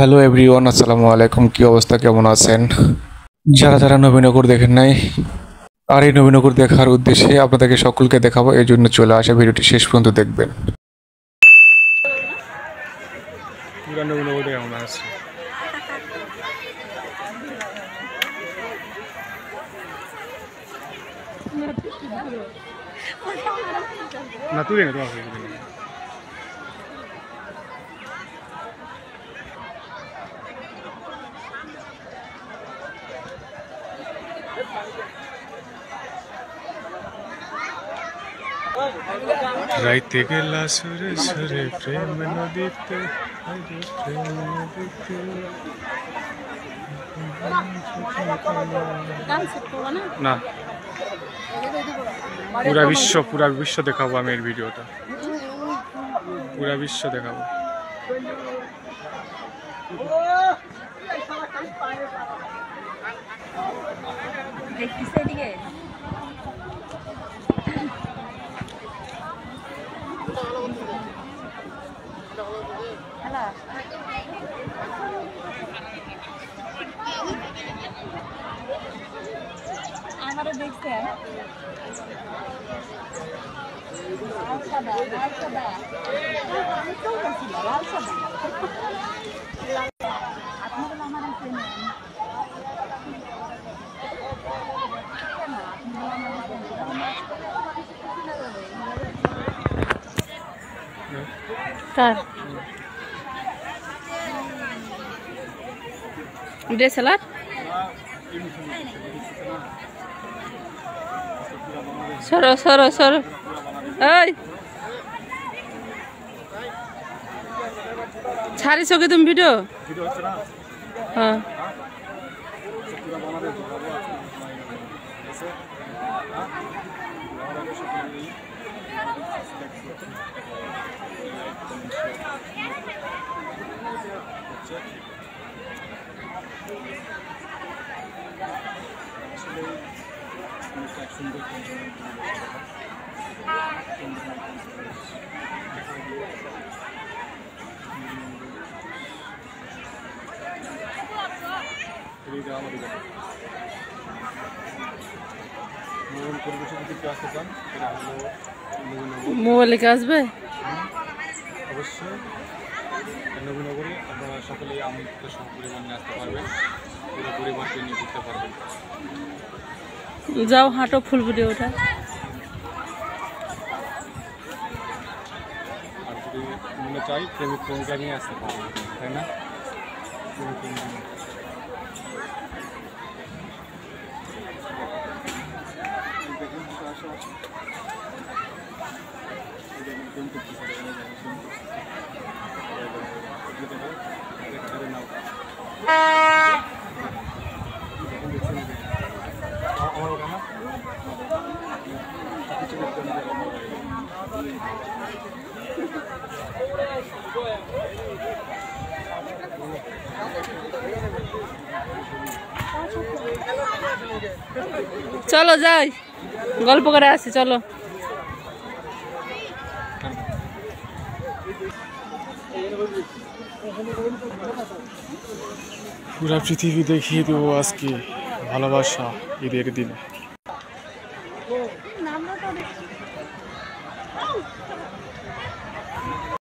Hello everyone, আসসালামু আলাইকুম। কি অবস্থা, কেমন আছেন? যারা যারা নবীনগর দেখেন নাই আর এই নবীনগর দেখার উদ্দেশ্যে আপনাদেরকে সকলকে দেখাবো, এই জন্য চলে আসা। ভিডিওটি শেষ পর্যন্ত দেখবেন। পুরা নবীনগর কেমন আছে না তুই না রাইতে গেলা সুরে সুরে প্রেম নদীতে প্রেম নদীতে না পুরা বিশ্ব দেখাবো আমি এর ভিডিওটা, পুরা বিশ্ব দেখাবো। আমারও দেখছেন লাল সাদা আপনাদের আমার কার ডিএসএলআর সরো সরো সরো এই ছাড়িস কি তুমি ভিডিও? হ্যাঁ মোবাইলে কি আসবে? অবশ্যই নবীনগরে আপনারা সকলেই আমন্ত্রিত, সহ পরিবার নিয়ে আসতে পারবেন, পুরো পরিবারকে নিয়ে ঘুরতে পারবেন। যাও হাঁটো, ফুল ভিডিওটা। আর যদি মনে চাই প্রেমিক প্রেমিকা নিয়ে আসতে পারবেন, তাই না? চলো যাই, গল্প করে আসি, চলো। পুরা পৃথিবী দেখিয়ে দেবো আজকে ভালোবাসা ঈদের দিনে।